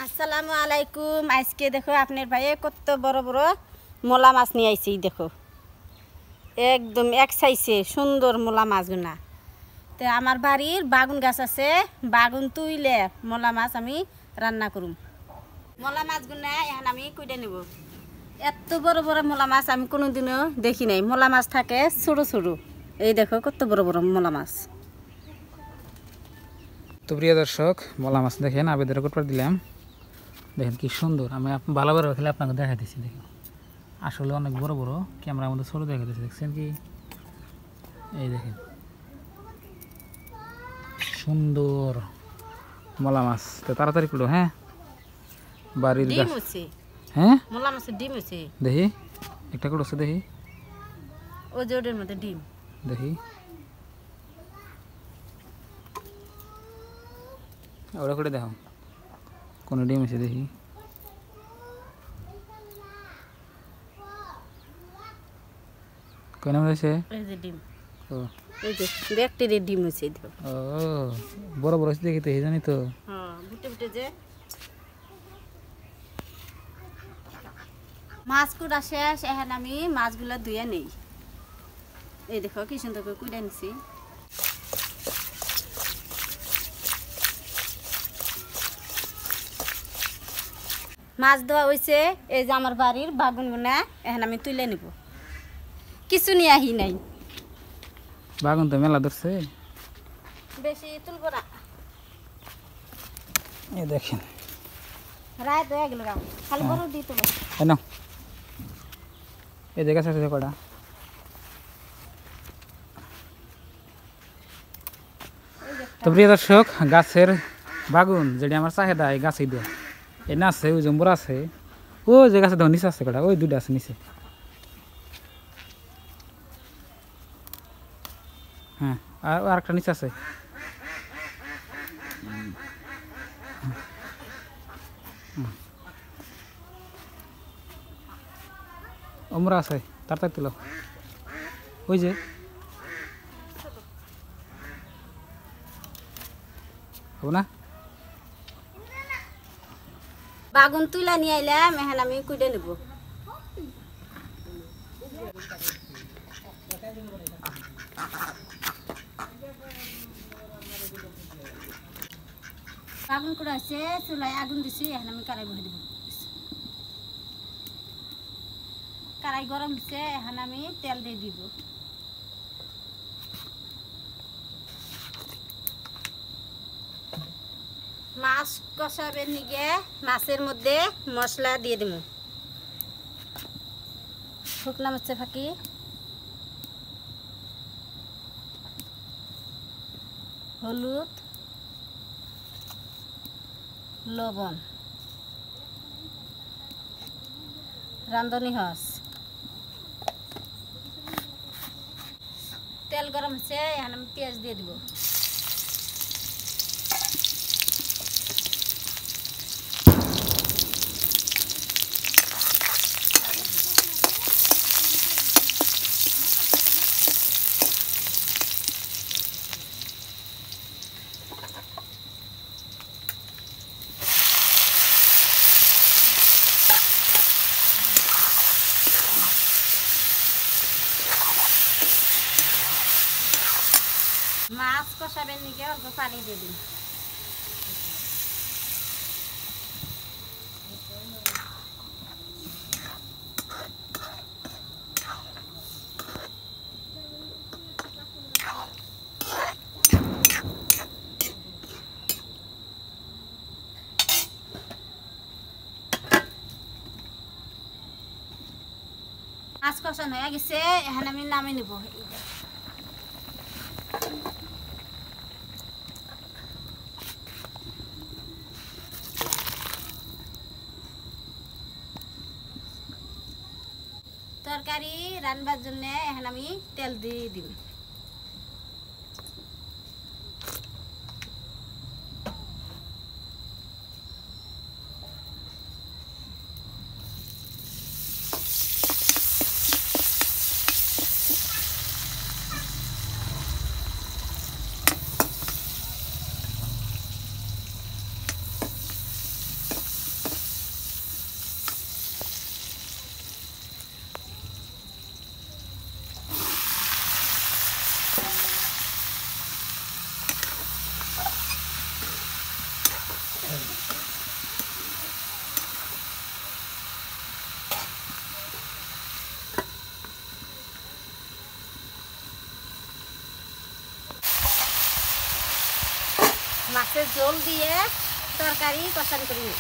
আসসালামু আলাইকুম। আজকে দেখো আপনার ভাইয়ে কত বড় বড় মোলা মাছ নিয়ে আইছি। দেখো একদম এক সাইজে সুন্দর মোলা মাছগুনা। তো আমার বাড়ির বাগুন গাছ আছে, বাগুন তুইলে মোলা মাছ আমি রান্না করুম। মোলা মাছগুনা এখন আমি কুইটে নেব। এত বড় বড় মোলা মাছ আমি কোনোদিনও দেখি নাই। মোলা মাছ থাকে ছোটো ছোটো, এই দেখো কত বড় বড় মোলা মাছ। তো প্রিয় দর্শক, মোলা মাছ দেখেন আবেদন করতে দিলাম। দেখেন কি সুন্দর, আমি ভালো বড় খেলে আপনাকে দেখা দিচ্ছি। দেখেন আসলে অনেক বড় বড়, ক্যামেরার মধ্যে ছোটো দেখা দিচ্ছে। দেখছেন কি, এই দেখেন সুন্দর মোলা মাছ। তো তাড়াতাড়ি করলো। হ্যাঁ, বাড়ির ডিম হচ্ছে। হ্যাঁ, মোলা মাছের ডিম হচ্ছে। দেখি একটা করে দেখি, ও জোরের মধ্যে ডিম দেখি ওরা করে দেখো কোনো ডিম আছে দেখি। কোন হয়েছে? এই যে ডিম, ও এই যে ব্যাকটেরিয়ার ডিম হচ্ছে। ও বড় বড় আছে দেখি তো, এই জানি তো। হ্যাঁ, বুটে বুটে যে মাছ কুড়া শেষ। এখন আমি মাছগুলো ধুয়ে নেই। এই দেখো কি সুন্দর করে কুড়া নিছি। মাছ ধোয়া হয়েছে। এই যে আমার বাড়ির বাগুনগুনা এখন আমি তুলে নিব। কিছু নিয়ে আহি নাই। বাগুন তো মেলা ধরছে, বেশি তুলব না। এই দেখেন রায় ধোয়া গেল গাও, খালি বড় দিয়ে তুলো। না এই জায়গা আছে কটা। তো প্রিয় দর্শক, গাছের বাগুন যেটি আমার চাহিদা, এই গাছেই দেয়। এই না আছে, ওই জম্বুর আছে, ও যে গাছে দেখো নিচে আছে কটা, ওই দুইটা আছে নিচে। হ্যাঁ, আর একটা নিচে আছে। ওমরা আছে, তাড়াতাড়ি তুলো। ওই যে হবো না। বাগুন তুলা নিয়ে আইলাম, এখন আমি কুইডে নেব। বাগুন কুড়া আছে, চুলায় আগুন দিছি। এখন আমি কড়াই বসে দেব। কড়াই গরম হচ্ছে, এখন আমি তেল দিয়ে দিব। মাছ কষাবে নিগে মাছের মধ্যে মশলা দিয়ে দিব। শুকনা মরিচের ফাঁকি, হলুদ, লবণ, রাঁধুনি হস। তেল গরম হচ্ছে, এখন আমি পেঁয়াজ দিয়ে দিব। মাছ কষাবেন নিকে অল্প পানি দিয়ে দিন। মাছ কষানো হয়ে গেছে, এখন আমি নামিয়ে নিব। তরকারি রান্নার জন্য এখন আমি তেল দিয়ে দিব। মাছের ঝোল দিয়ে তরকারি কষান করি নিই।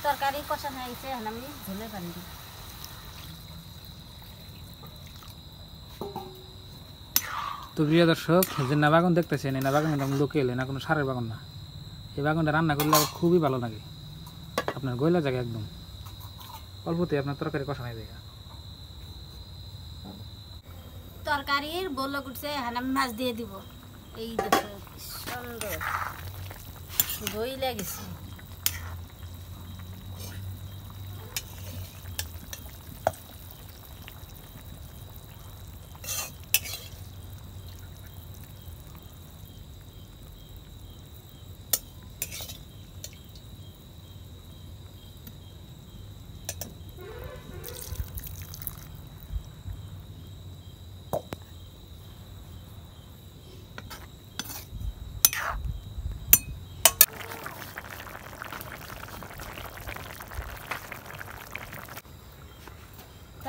তরকারি কষানো হয়েছে, এখন আমি ঝোলে পানি দিই। তো প্রিয় দর্শক, যে না বাগান দেখতেছেন, এই না বাগান একদম লোকেল, না কোনো সারের বাগান না। এই বাগানটা রান্না করলে আবার খুবই ভালো লাগে, আপনার গয়লা জায়গা একদম অল্পতে আপনার তরকারি কষানো হয়ে যায়। তরকারির বললো উঠছে, এখন আমি মাছ দিয়ে দিব। এই দেখো কি সুন্দর দই লেগেছে।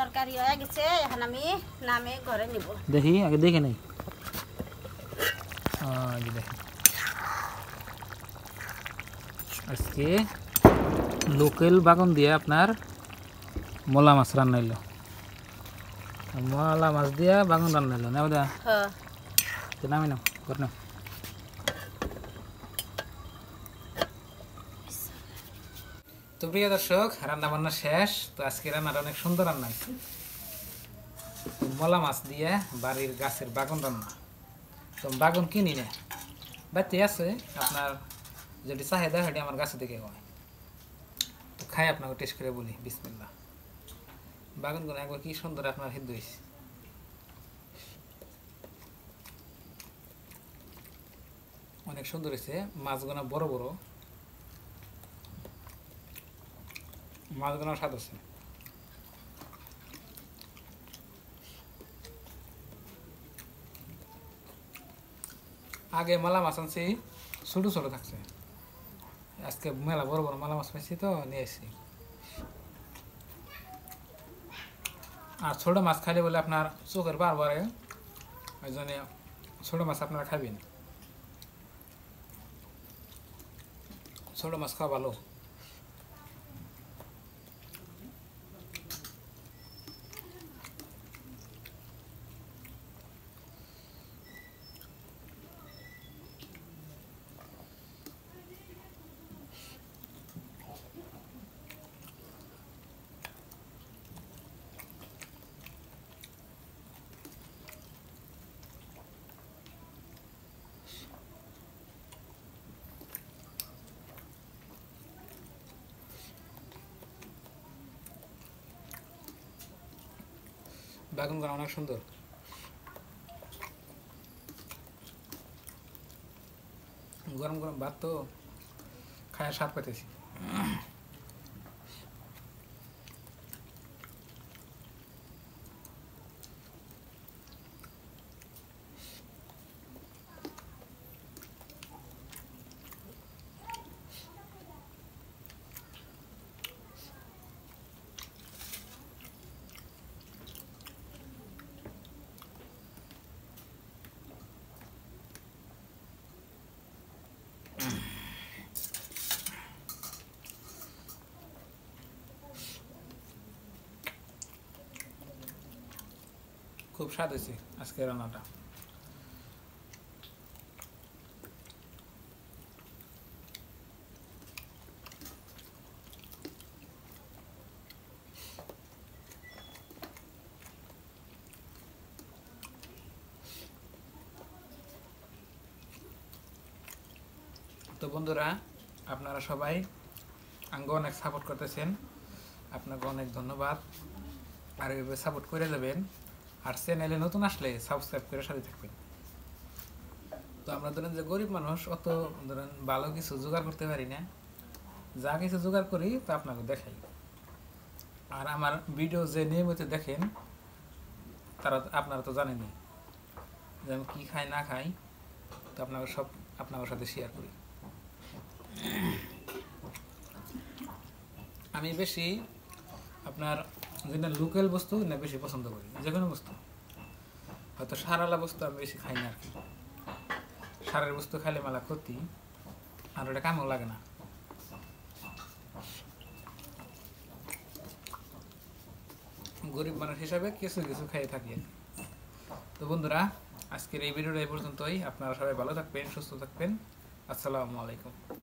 তরকারি হয়ে গেছে, এখন আমি নামে ঘরে নিব। দেখি আগে দেখে নেই। দেখেন আজকে লোকাল বাগান দিয়ে আপনার মলা মাছ রান্না হইলো। মলা মাছ দিয়া বাগান রান্না হইলো না দাদা? হ্যাঁ, নামি নাও, করে নাও। তো প্রিয় দর্শক, রান্না বান্না শেষ। তো আজকে রান্নাটা অনেক সুন্দর রান্না হয়েছে। মলা মাছ দিয়ে বাড়ির গাছের বাগান রান্না। তো বাগান কিনি না, বাড়িতে আছে আপনার, যেটি চাহিদা সেটি আমার গাছে থেকে হয়। তো খাই আপনাকে টেস্ট করে বলি, বিসমিল্লাহ। বাগানগুলো একবার কি সুন্দর আপনার হিদ্ধ হয়েছে। অনেক সুন্দর হয়েছে, মাছগুলো বড় বড়, মাছগুলো স্বাদ আছে। আগে মালা মাছ আনছি ছোট ছোট থাকছে, আজকে মেলা বড় বড় মালা মাছ পাইছি তো নিয়ে এসেছি। আর ছোট মাছ খাইলে বলে আপনার চোখের বারবারে, ওই জন্য ছোট মাছ আপনারা খাবেন। ছোট মাছ খাওয়া ভালো। বাগানগুলো অনেক সুন্দর। গরম গরম ভাত তো খায় স্বাদ পাইতেছি। খুব স্বাদ হয়েছে আজকে রান্নাটা। তো বন্ধুরা, আপনারা সবাই আমাকে অনেক সাপোর্ট করতেছেন, আপনাকে অনেক ধন্যবাদ। আর এইভাবে সাপোর্ট করে যাবেন। আর চ্যানেলে নতুন আসলে সাবস্ক্রাইব করে সাথে থাকবেন। তো আমরা ধরেন যে গরিব মানুষ, অত ধরেন ভালো কিছু জোগাড় করতে পারি না, যা কিছু জোগাড় করি তা আপনাকে দেখাই। আর আমার ভিডিও যে নিয়মিত দেখেন আপনারা তো জানেনই যে আমি কী খাই না খাই, তো আপনাদের সাথে শেয়ার করি। আমি বেশি আপনার যেটা লোকাল বস্তু না বেশি পছন্দ করি, যে কোনো বস্তু। হয়তো সারালা বস্তু আমি বেশি খাই না আর কি। সারের বস্তু খাইলে মেলা ক্ষতি, আর ওটা কামও লাগে না। গরিব মানুষ হিসাবে কিছু কিছু খাইয়ে থাকি। তো বন্ধুরা, আজকের এই ভিডিওটা এই পর্যন্তই। আপনারা সবাই ভালো থাকবেন, সুস্থ থাকবেন। আসসালামু আলাইকুম।